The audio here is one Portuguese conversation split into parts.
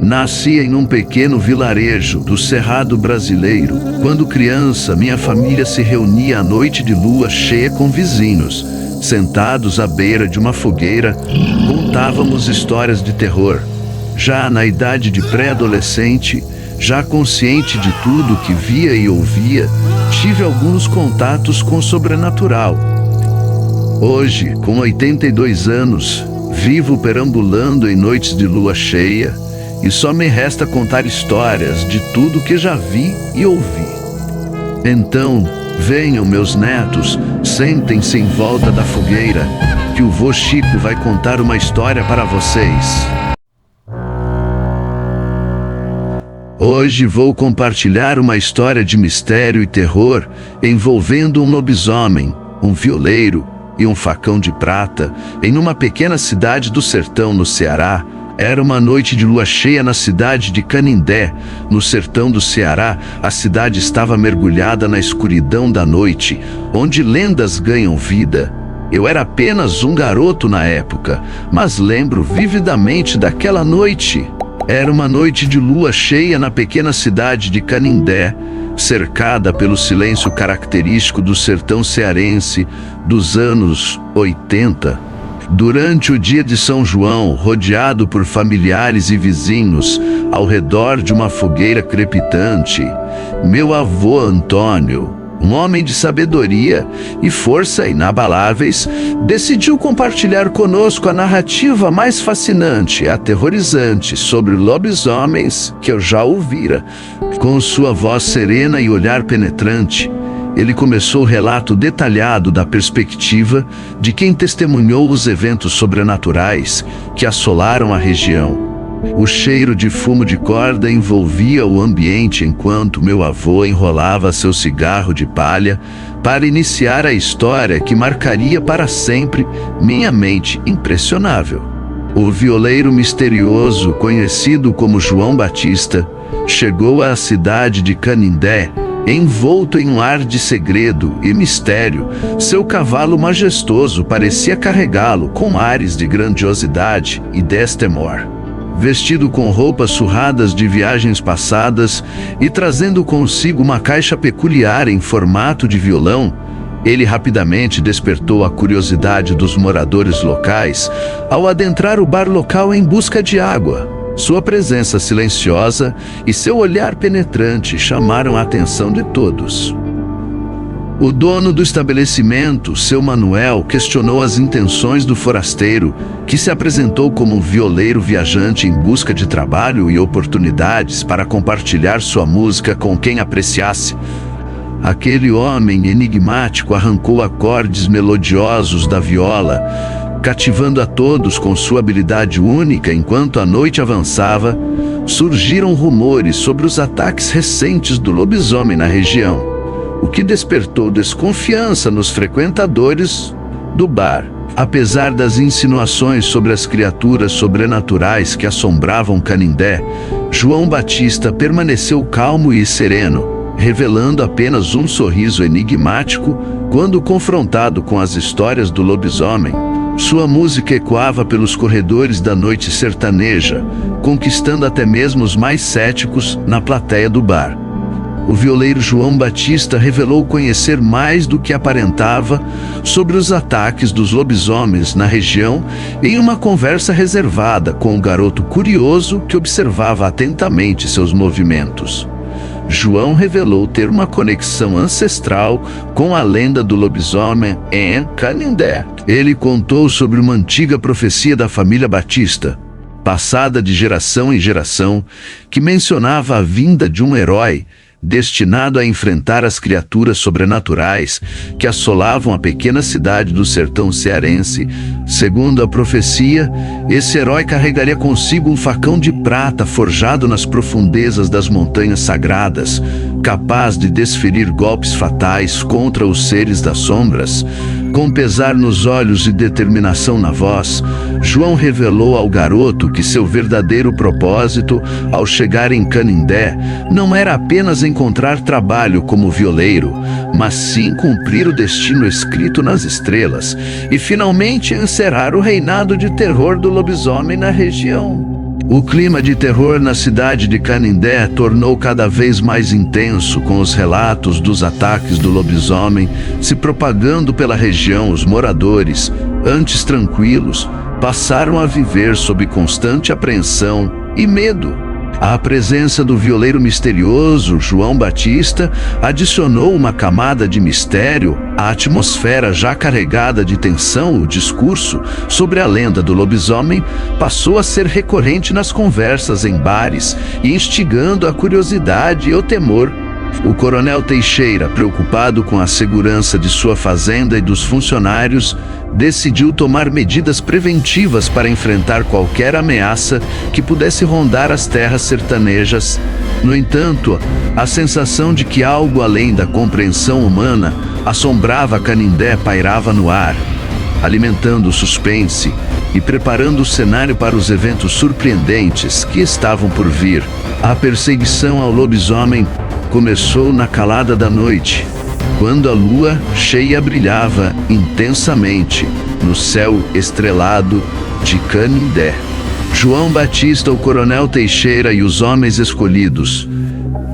Nasci em um pequeno vilarejo do Cerrado brasileiro. Quando criança, minha família se reunia à noite de lua cheia com vizinhos. Sentados à beira de uma fogueira, contávamos histórias de terror. Já na idade de pré-adolescente, já consciente de tudo que via e ouvia, tive alguns contatos com o sobrenatural. Hoje, com 82 anos, vivo perambulando em noites de lua cheia e só me resta contar histórias de tudo que já vi e ouvi. Então, venham meus netos, sentem-se em volta da fogueira, que o vô Chico vai contar uma história para vocês. Hoje vou compartilhar uma história de mistério e terror envolvendo um lobisomem, um violeiro e um facão de prata em uma pequena cidade do sertão no Ceará. Era uma noite de lua cheia na cidade de Canindé, no sertão do Ceará. A cidade estava mergulhada na escuridão da noite, onde lendas ganham vida. Eu era apenas um garoto na época, mas lembro vividamente daquela noite. Era uma noite de lua cheia na pequena cidade de Canindé, cercada pelo silêncio característico do sertão cearense dos anos 80. Durante o dia de São João, rodeado por familiares e vizinhos, ao redor de uma fogueira crepitante, meu avô Antônio, um homem de sabedoria e força inabaláveis, decidiu compartilhar conosco a narrativa mais fascinante e aterrorizante sobre lobisomens que eu já ouvira. Com sua voz serena e olhar penetrante, ele começou o relato detalhado da perspectiva de quem testemunhou os eventos sobrenaturais que assolaram a região. O cheiro de fumo de corda envolvia o ambiente enquanto meu avô enrolava seu cigarro de palha para iniciar a história que marcaria para sempre minha mente impressionável. O violeiro misterioso, conhecido como João Batista, chegou à cidade de Canindé envolto em um ar de segredo e mistério. Seu cavalo majestoso parecia carregá-lo com ares de grandiosidade e destemor. Vestido com roupas surradas de viagens passadas e trazendo consigo uma caixa peculiar em formato de violão, ele rapidamente despertou a curiosidade dos moradores locais ao adentrar o bar local em busca de água. Sua presença silenciosa e seu olhar penetrante chamaram a atenção de todos. O dono do estabelecimento, seu Manuel, questionou as intenções do forasteiro, que se apresentou como um violeiro viajante em busca de trabalho e oportunidades para compartilhar sua música com quem apreciasse. Aquele homem enigmático arrancou acordes melodiosos da viola, cativando a todos com sua habilidade única. Enquanto a noite avançava, surgiram rumores sobre os ataques recentes do lobisomem na região, o que despertou desconfiança nos frequentadores do bar. Apesar das insinuações sobre as criaturas sobrenaturais que assombravam Canindé, João Batista permaneceu calmo e sereno, revelando apenas um sorriso enigmático quando confrontado com as histórias do lobisomem. Sua música ecoava pelos corredores da noite sertaneja, conquistando até mesmo os mais céticos na plateia do bar. O violeiro João Batista revelou conhecer mais do que aparentava sobre os ataques dos lobisomens na região em uma conversa reservada com um garoto curioso que observava atentamente seus movimentos. João revelou ter uma conexão ancestral com a lenda do lobisomem em Canindé. Ele contou sobre uma antiga profecia da família Batista, passada de geração em geração, que mencionava a vinda de um herói destinado a enfrentar as criaturas sobrenaturais que assolavam a pequena cidade do sertão cearense. Segundo a profecia, esse herói carregaria consigo um facão de prata forjado nas profundezas das montanhas sagradas, capaz de desferir golpes fatais contra os seres das sombras. Com pesar nos olhos e determinação na voz, João revelou ao garoto que seu verdadeiro propósito, ao chegar em Canindé, não era apenas encontrar trabalho como violeiro, mas sim cumprir o destino escrito nas estrelas e finalmente encerrar o reinado de terror do lobisomem na região. O clima de terror na cidade de Canindé tornou cada vez mais intenso, com os relatos dos ataques do lobisomem se propagando pela região. Os moradores, antes tranquilos, passaram a viver sob constante apreensão e medo. A presença do violeiro misterioso, João Batista, adicionou uma camada de mistério à atmosfera já carregada de tensão. O discurso sobre a lenda do lobisomem passou a ser recorrente nas conversas em bares, instigando a curiosidade e o temor. O coronel Teixeira, preocupado com a segurança de sua fazenda e dos funcionários, decidiu tomar medidas preventivas para enfrentar qualquer ameaça que pudesse rondar as terras sertanejas. No entanto, a sensação de que algo além da compreensão humana assombrava Canindé pairava no ar, alimentando o suspense e preparando o cenário para os eventos surpreendentes que estavam por vir. A perseguição ao lobisomem começou na calada da noite, quando a lua cheia brilhava intensamente no céu estrelado de Canindé. João Batista, o coronel Teixeira e os homens escolhidos,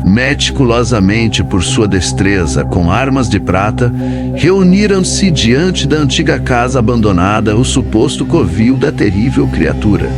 meticulosamente por sua destreza com armas de prata, reuniram-se diante da antiga casa abandonada, o suposto covil da terrível criatura.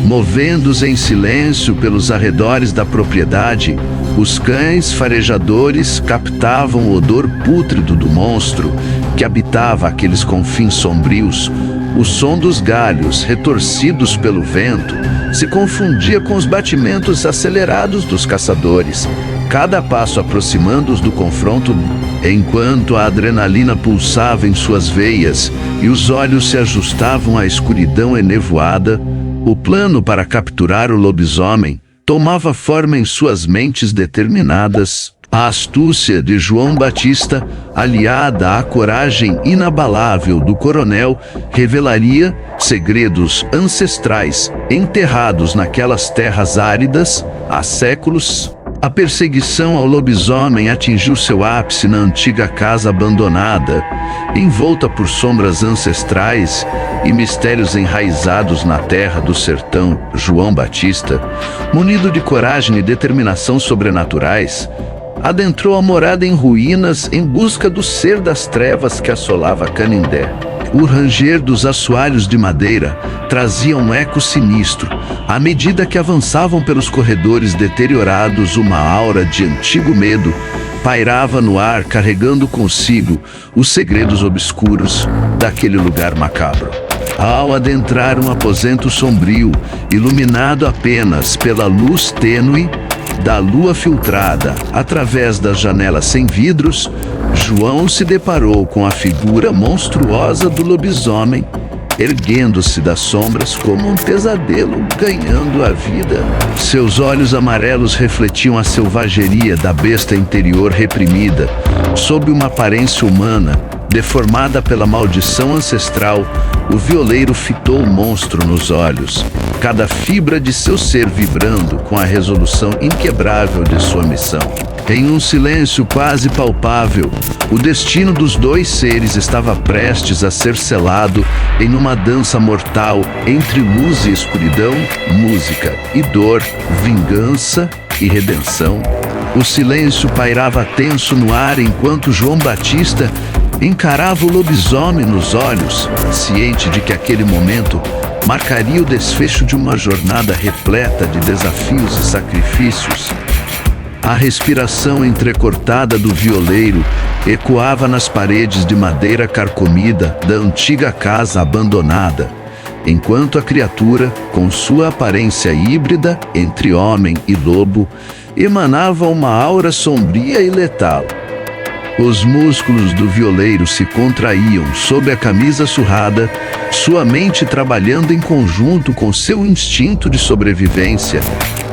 Movendo-se em silêncio pelos arredores da propriedade, os cães farejadores captavam o odor pútrido do monstro que habitava aqueles confins sombrios. O som dos galhos, retorcidos pelo vento, se confundia com os batimentos acelerados dos caçadores, cada passo aproximando-os do confronto. Enquanto a adrenalina pulsava em suas veias e os olhos se ajustavam à escuridão enevoada, o plano para capturar o lobisomem tomava forma em suas mentes determinadas. A astúcia de João Batista, aliada à coragem inabalável do coronel, revelaria segredos ancestrais enterrados naquelas terras áridas há séculos. A perseguição ao lobisomem atingiu seu ápice na antiga casa abandonada, envolta por sombras ancestrais e mistérios enraizados na terra do sertão. João Batista, munido de coragem e determinação sobrenaturais, adentrou a morada em ruínas em busca do ser das trevas que assolava Canindé. O ranger dos assoalhos de madeira trazia um eco sinistro. À medida que avançavam pelos corredores deteriorados, uma aura de antigo medo pairava no ar, carregando consigo os segredos obscuros daquele lugar macabro. Ao adentrar um aposento sombrio, iluminado apenas pela luz tênue da lua filtrada através das janelas sem vidros, João se deparou com a figura monstruosa do lobisomem, erguendo-se das sombras como um pesadelo ganhando a vida. Seus olhos amarelos refletiam a selvageria da besta interior reprimida, sob uma aparência humana, deformada pela maldição ancestral. O violeiro fitou o monstro nos olhos, cada fibra de seu ser vibrando com a resolução inquebrável de sua missão. Em um silêncio quase palpável, o destino dos dois seres estava prestes a ser selado em uma dança mortal entre luz e escuridão, música e dor, vingança e redenção. O silêncio pairava tenso no ar enquanto João Batista encarava o lobisomem nos olhos, ciente de que aquele momento marcaria o desfecho de uma jornada repleta de desafios e sacrifícios. A respiração entrecortada do violeiro ecoava nas paredes de madeira carcomida da antiga casa abandonada, enquanto a criatura, com sua aparência híbrida entre homem e lobo, emanava uma aura sombria e letal. Os músculos do violeiro se contraíam sob a camisa surrada, sua mente trabalhando em conjunto com seu instinto de sobrevivência.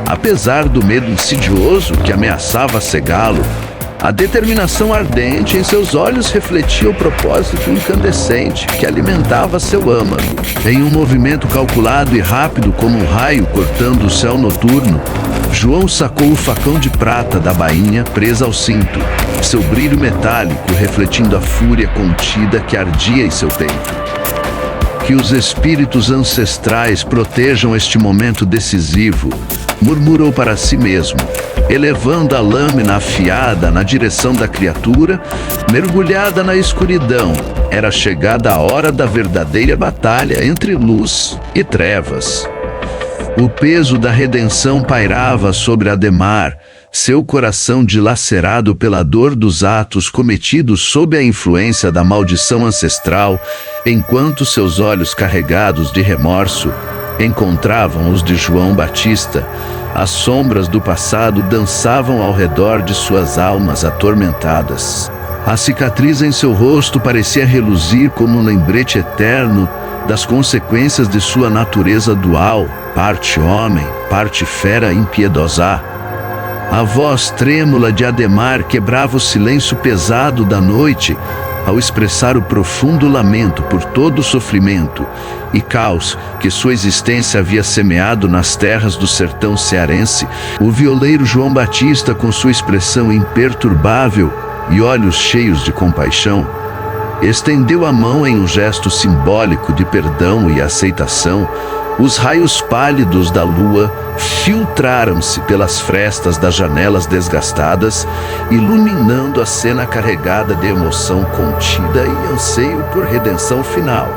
Apesar do medo insidioso que ameaçava cegá-lo, a determinação ardente em seus olhos refletia o propósito incandescente que alimentava seu âmago. Em um movimento calculado e rápido como um raio cortando o céu noturno, João sacou o facão de prata da bainha presa ao cinto, seu brilho metálico refletindo a fúria contida que ardia em seu peito. Que os espíritos ancestrais protejam este momento decisivo, murmurou para si mesmo, elevando a lâmina afiada na direção da criatura, mergulhada na escuridão. Era chegada a hora da verdadeira batalha entre luz e trevas. O peso da redenção pairava sobre Adhemar, seu coração dilacerado pela dor dos atos cometidos sob a influência da maldição ancestral, enquanto seus olhos carregados de remorso encontravam os de João Batista. As sombras do passado dançavam ao redor de suas almas atormentadas. A cicatriz em seu rosto parecia reluzir como um lembrete eterno das consequências de sua natureza dual, parte homem, parte fera impiedosa. A voz trêmula de Adhemar quebrava o silêncio pesado da noite ao expressar o profundo lamento por todo o sofrimento e caos que sua existência havia semeado nas terras do sertão cearense. O violeiro João Batista, com sua expressão imperturbável e olhos cheios de compaixão, estendeu a mão em um gesto simbólico de perdão e aceitação. Os raios pálidos da lua filtraram-se pelas frestas das janelas desgastadas, iluminando a cena carregada de emoção contida e anseio por redenção final.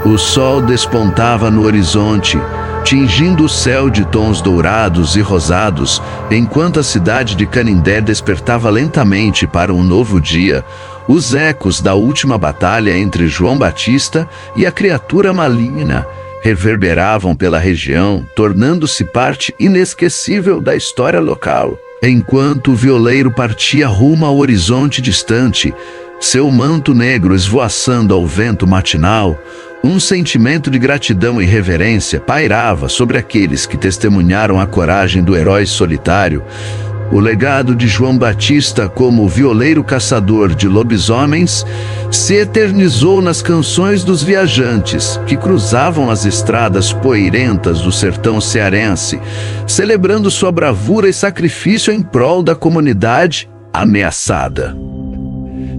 O sol despontava no horizonte, tingindo o céu de tons dourados e rosados, enquanto a cidade de Canindé despertava lentamente para um novo dia. Os ecos da última batalha entre João Batista e a criatura maligna reverberavam pela região, tornando-se parte inesquecível da história local. Enquanto o violeiro partia rumo ao horizonte distante, seu manto negro esvoaçando ao vento matinal, um sentimento de gratidão e reverência pairava sobre aqueles que testemunharam a coragem do herói solitário. O legado de João Batista como violeiro caçador de lobisomens se eternizou nas canções dos viajantes que cruzavam as estradas poeirentas do sertão cearense, celebrando sua bravura e sacrifício em prol da comunidade ameaçada.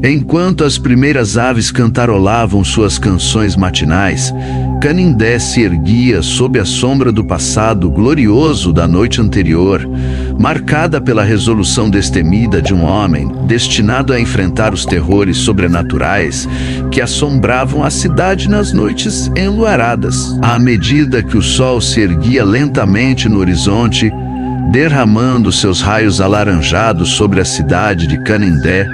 Enquanto as primeiras aves cantarolavam suas canções matinais, Canindé se erguia sob a sombra do passado glorioso da noite anterior, marcada pela resolução destemida de um homem destinado a enfrentar os terrores sobrenaturais que assombravam a cidade nas noites enluaradas. À medida que o sol se erguia lentamente no horizonte, derramando seus raios alaranjados sobre a cidade de Canindé,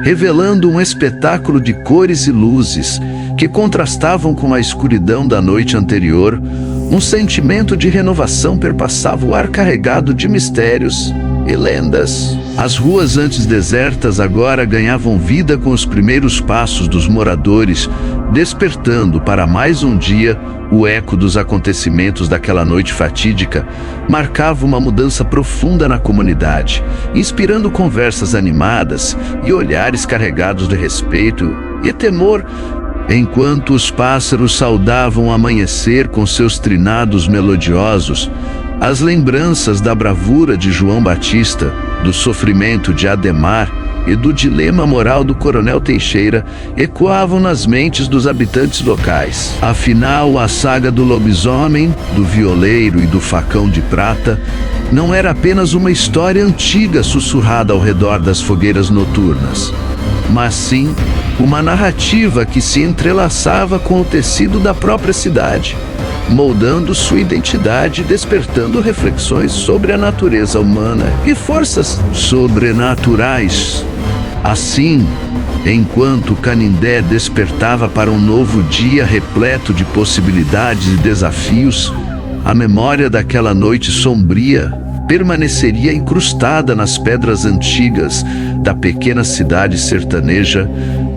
revelando um espetáculo de cores e luzes que contrastavam com a escuridão da noite anterior, um sentimento de renovação perpassava o ar carregado de mistérios e lendas. As ruas antes desertas agora ganhavam vida com os primeiros passos dos moradores, despertando para mais um dia. O eco dos acontecimentos daquela noite fatídica marcava uma mudança profunda na comunidade, inspirando conversas animadas e olhares carregados de respeito e temor. Enquanto os pássaros saudavam o amanhecer com seus trinados melodiosos, as lembranças da bravura de João Batista, do sofrimento de Adhemar e do dilema moral do Coronel Teixeira ecoavam nas mentes dos habitantes locais. Afinal, a saga do lobisomem, do violeiro e do facão de prata não era apenas uma história antiga sussurrada ao redor das fogueiras noturnas, mas sim uma narrativa que se entrelaçava com o tecido da própria cidade, moldando sua identidade e despertando reflexões sobre a natureza humana e forças sobrenaturais. Assim, enquanto Canindé despertava para um novo dia repleto de possibilidades e desafios, a memória daquela noite sombria permaneceria incrustada nas pedras antigas da pequena cidade sertaneja.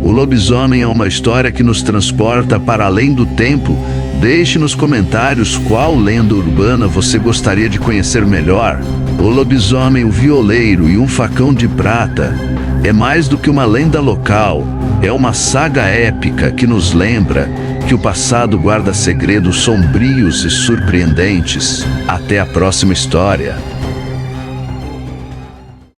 O lobisomem é uma história que nos transporta para além do tempo. Deixe nos comentários qual lenda urbana você gostaria de conhecer melhor. O lobisomem, o violeiro e um facão de prata é mais do que uma lenda local. É uma saga épica que nos lembra que o passado guarda segredos sombrios e surpreendentes. Até a próxima história.